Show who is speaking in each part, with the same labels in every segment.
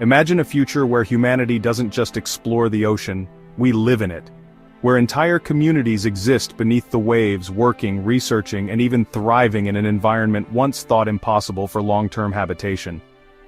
Speaker 1: Imagine a future where humanity doesn't just explore the ocean, we live in it. Where entire communities exist beneath the waves, working, researching, and even thriving in an environment once thought impossible for long-term habitation.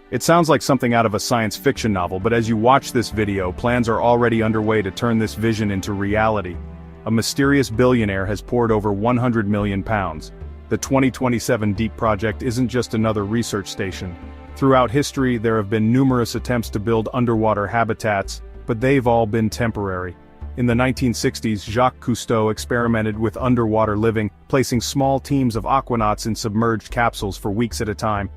Speaker 1: It sounds like something out of a science fiction novel, but as you watch this video, plans are already underway to turn this vision into reality. A mysterious billionaire has poured over £100 million. The 2027 Deep Project isn't just another research station. Throughout history, there have been numerous attempts to build underwater habitats, but they've all been temporary. In the 1960s, Jacques Cousteau experimented with underwater living, placing small teams of aquanauts in submerged capsules for weeks at a time.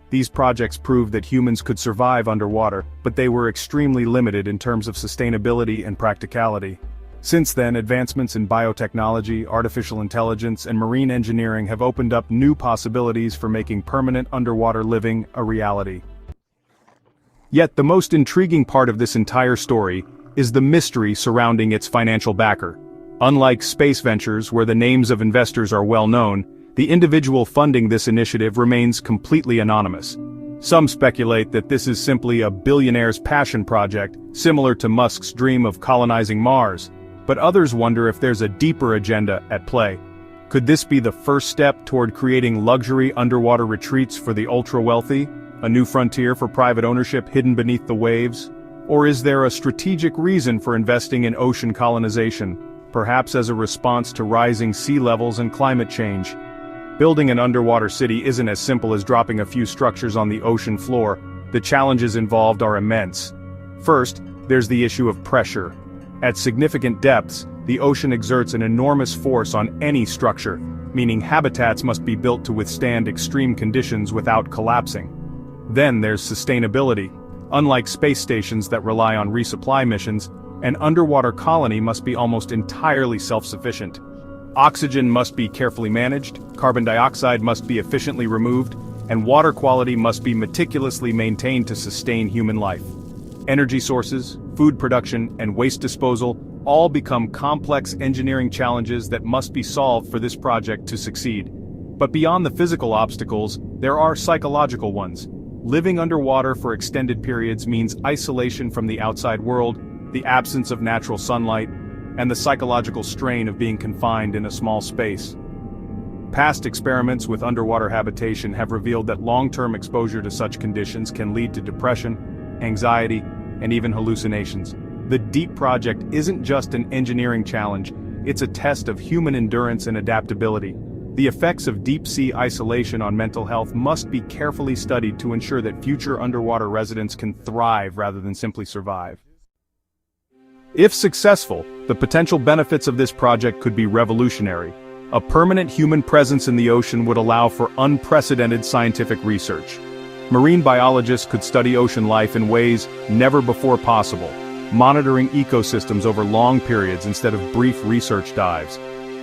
Speaker 1: These projects proved that humans could survive underwater, but they were extremely limited in terms of sustainability and practicality. Since then, advancements in biotechnology, artificial intelligence, and marine engineering have opened up new possibilities for making permanent underwater living a reality. Yet the most intriguing part of this entire story is the mystery surrounding its financial backer. Unlike space ventures where the names of investors are well known, the individual funding this initiative remains completely anonymous. Some speculate that this is simply a billionaire's passion project, similar to Musk's dream of colonizing Mars. But others wonder if there's a deeper agenda at play. Could this be the first step toward creating luxury underwater retreats for the ultra-wealthy, a new frontier for private ownership hidden beneath the waves? Or is there a strategic reason for investing in ocean colonization, perhaps as a response to rising sea levels and climate change? Building an underwater city isn't as simple as dropping a few structures on the ocean floor. The challenges involved are immense. First, there's the issue of pressure. At significant depths, the ocean exerts an enormous force on any structure, meaning habitats must be built to withstand extreme conditions without collapsing. Then there's sustainability. Unlike space stations that rely on resupply missions, an underwater colony must be almost entirely self-sufficient. Oxygen must be carefully managed, carbon dioxide must be efficiently removed, and water quality must be meticulously maintained to sustain human life. Energy sources, food production, and waste disposal all become complex engineering challenges that must be solved for this project to succeed. But beyond the physical obstacles, there are psychological ones. Living underwater for extended periods means isolation from the outside world, the absence of natural sunlight, and the psychological strain of being confined in a small space. Past experiments with underwater habitation have revealed that long-term exposure to such conditions can lead to depression, anxiety, and even hallucinations. The Deep Project isn't just an engineering challenge, it's a test of human endurance and adaptability. The effects of deep-sea isolation on mental health must be carefully studied to ensure that future underwater residents can thrive rather than simply survive. If successful, the potential benefits of this project could be revolutionary. A permanent human presence in the ocean would allow for unprecedented scientific research. Marine biologists could study ocean life in ways never before possible, monitoring ecosystems over long periods instead of brief research dives.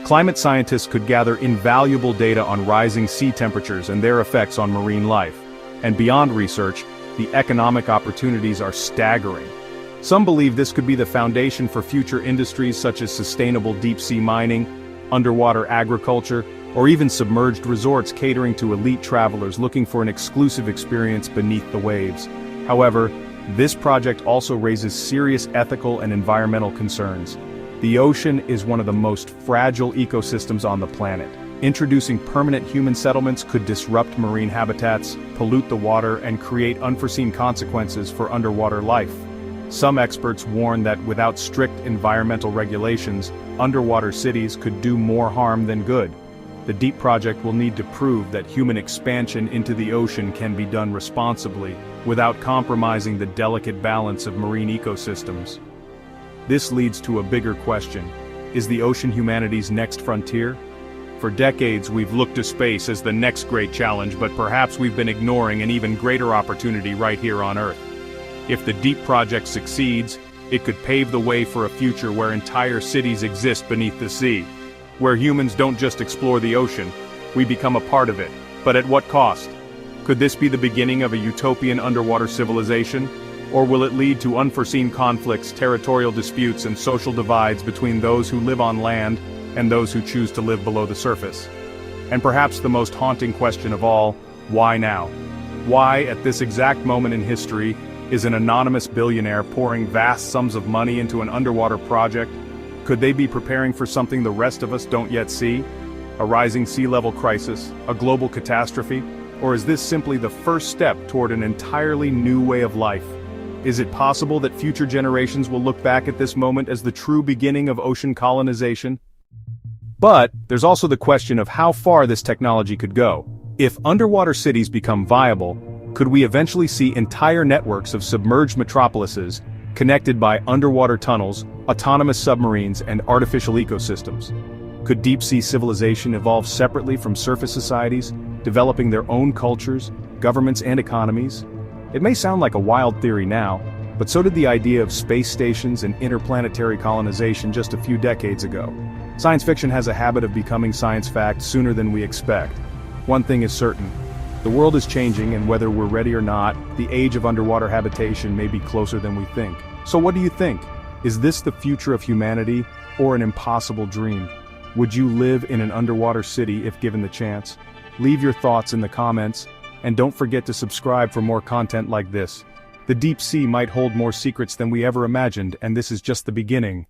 Speaker 1: Climate scientists could gather invaluable data on rising sea temperatures and their effects on marine life. And beyond research, the economic opportunities are staggering. Some believe this could be the foundation for future industries such as sustainable deep-sea mining, underwater agriculture, or even submerged resorts catering to elite travelers looking for an exclusive experience beneath the waves. However, this project also raises serious ethical and environmental concerns. The ocean is one of the most fragile ecosystems on the planet. Introducing permanent human settlements could disrupt marine habitats, pollute the water, and create unforeseen consequences for underwater life. Some experts warn that without strict environmental regulations, underwater cities could do more harm than good. The Deep Project will need to prove that human expansion into the ocean can be done responsibly, without compromising the delicate balance of marine ecosystems. This leads to a bigger question. Is the ocean humanity's next frontier? For decades we've looked to space as the next great challenge, but perhaps we've been ignoring an even greater opportunity right here on Earth. If the Deep Project succeeds, it could pave the way for a future where entire cities exist beneath the sea. Where humans don't just explore the ocean, we become a part of it. But at what cost? Could this be the beginning of a utopian underwater civilization? Or will it lead to unforeseen conflicts, territorial disputes, and social divides between those who live on land and those who choose to live below the surface? And perhaps the most haunting question of all, why now? Why, at this exact moment in history, Is an anonymous billionaire pouring vast sums of money into an underwater project? Could they be preparing for something the rest of us don't yet see? A rising sea level crisis, a global catastrophe? Or is this simply the first step toward an entirely new way of life? Is it possible that future generations will look back at this moment as the true beginning of ocean colonization? But there's also the question of how far this technology could go. If underwater cities become viable, could we eventually see entire networks of submerged metropolises connected by underwater tunnels, autonomous submarines, and artificial ecosystems? Could deep-sea civilization evolve separately from surface societies, developing their own cultures, governments, and economies? It may sound like a wild theory now, but so did the idea of space stations and interplanetary colonization just a few decades ago. Science fiction has a habit of becoming science fact sooner than we expect. One thing is certain: the world is changing, and whether we're ready or not, the age of underwater habitation may be closer than we think. So what do you think? Is this the future of humanity, or an impossible dream? Would you live in an underwater city if given the chance? Leave your thoughts in the comments, and don't forget to subscribe for more content like this. The deep sea might hold more secrets than we ever imagined, and this is just the beginning.